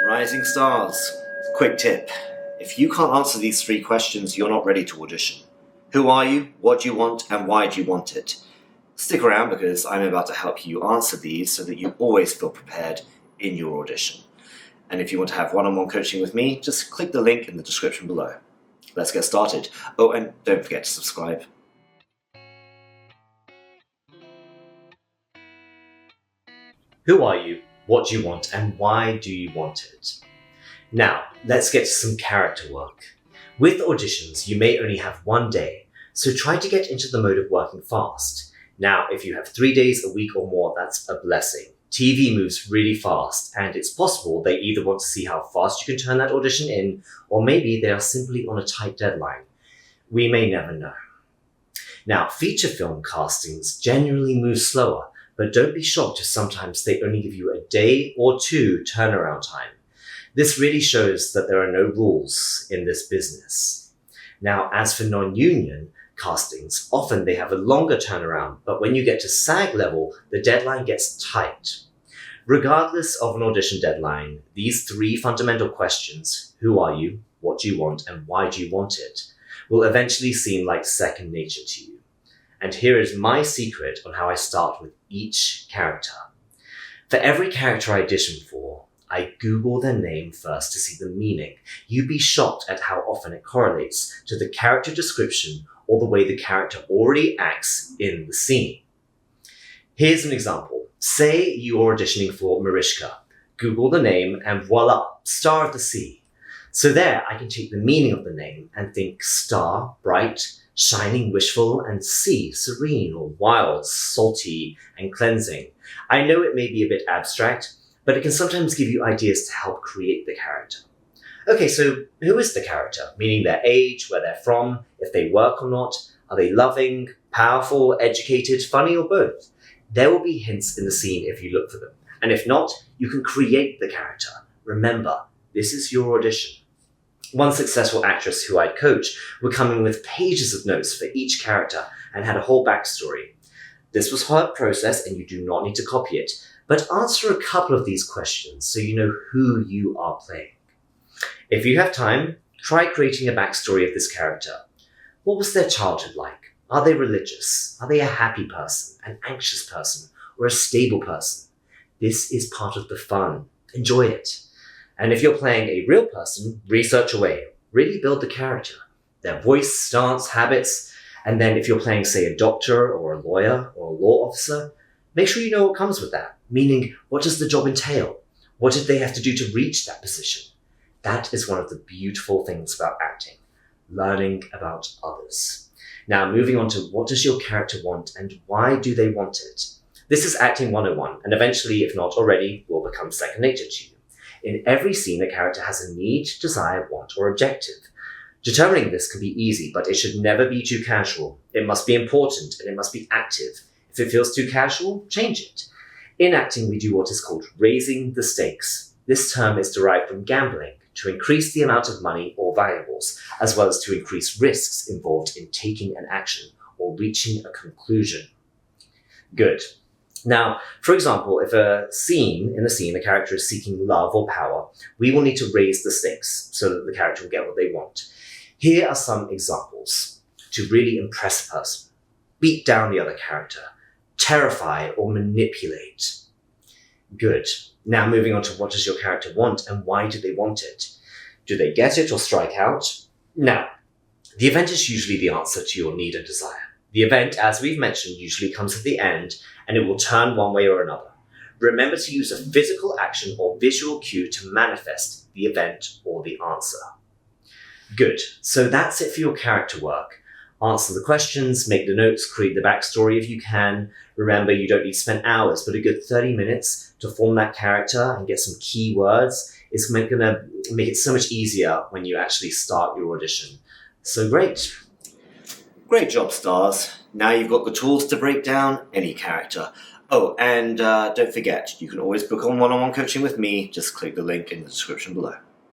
Rising stars. Quick tip. If you can't answer these 3 questions, you're not ready to audition. Who are you, what do you want, and why do you want it? Stick around because I'm about to help you answer these so that you always feel prepared in your audition. And if you want to have one-on-one coaching with me, just click the link in the description below. Let's get started. Oh, and don't forget to subscribe. Who are you, what do you want, and why do you want it? Now, let's get to some character work. With auditions, you may only have one day, so try to get into the mode of working fast. Now, if you have 3 days a week or more, that's a blessing. TV moves really fast, and it's possible they either want to see how fast you can turn that audition in, or maybe they are simply on a tight deadline. We may never know. Now, feature film castings generally move slower, but don't be shocked if sometimes they only give you a day or 2 turnaround time. This really shows that there are no rules in this business. Now, as for non-union castings, often they have a longer turnaround, but when you get to SAG level, the deadline gets tight. Regardless of an audition deadline, these 3 fundamental questions, who are you, what do you want, and why do you want it, will eventually seem like second nature to you. And here is my secret on how I start with each character. For every character I audition for, I Google their name first to see the meaning. You'd be shocked at how often it correlates to the character description or the way the character already acts in the scene. Here's an example. Say you're auditioning for Mariska. Google the name and voila, Star of the Sea. So there I can take the meaning of the name and think star, bright, shining, wishful, and sea, serene or wild, salty, and cleansing. I know it may be a bit abstract, but it can sometimes give you ideas to help create the character. Okay, so who is the character? Meaning their age, where they're from, if they work or not, are they loving, powerful, educated, funny, or both? There will be hints in the scene if you look for them. And if not, you can create the character. Remember, this is your audition. One successful actress who I'd coach would come in with pages of notes for each character and had a whole backstory. This was her process and you do not need to copy it, but answer a couple of these questions so you know who you are playing. If you have time, try creating a backstory of this character. What was their childhood like? Are they religious? Are they a happy person, an anxious person, or a stable person? This is part of the fun. Enjoy it. And if you're playing a real person, research away. Really build the character, their voice, stance, habits. And then if you're playing, say, a doctor or a lawyer or a law officer, make sure you know what comes with that. Meaning, what does the job entail? What did they have to do to reach that position? That is one of the beautiful things about acting, learning about others. Now, moving on to what does your character want and why do they want it? This is Acting 101, and eventually, if not already, will become second nature to you. In every scene, a character has a need, desire, want, or objective. Determining this can be easy, but it should never be too casual. It must be important and it must be active. If it feels too casual, change it. In acting, we do what is called raising the stakes. This term is derived from gambling, to increase the amount of money or valuables, as well as to increase risks involved in taking an action or reaching a conclusion. Good. Now, for example, if in a scene, a character is seeking love or power, we will need to raise the stakes so that the character will get what they want. Here are some examples. To really impress a person, beat down the other character, terrify or manipulate. Good. Now moving on to what does your character want and why do they want it? Do they get it or strike out? Now, the event is usually the answer to your need and desire. The event, as we've mentioned, usually comes at the end and it will turn one way or another. Remember to use a physical action or visual cue to manifest the event or the answer. Good. So that's it for your character work. Answer the questions, make the notes, create the backstory if you can. Remember, you don't need to spend hours, but a good 30 minutes to form that character and get some key words is going to make it so much easier when you actually start your audition. So great. Great job, stars. Now you've got the tools to break down any character. Oh, and don't forget, you can always book on one-on-one coaching with me. Just click the link in the description below.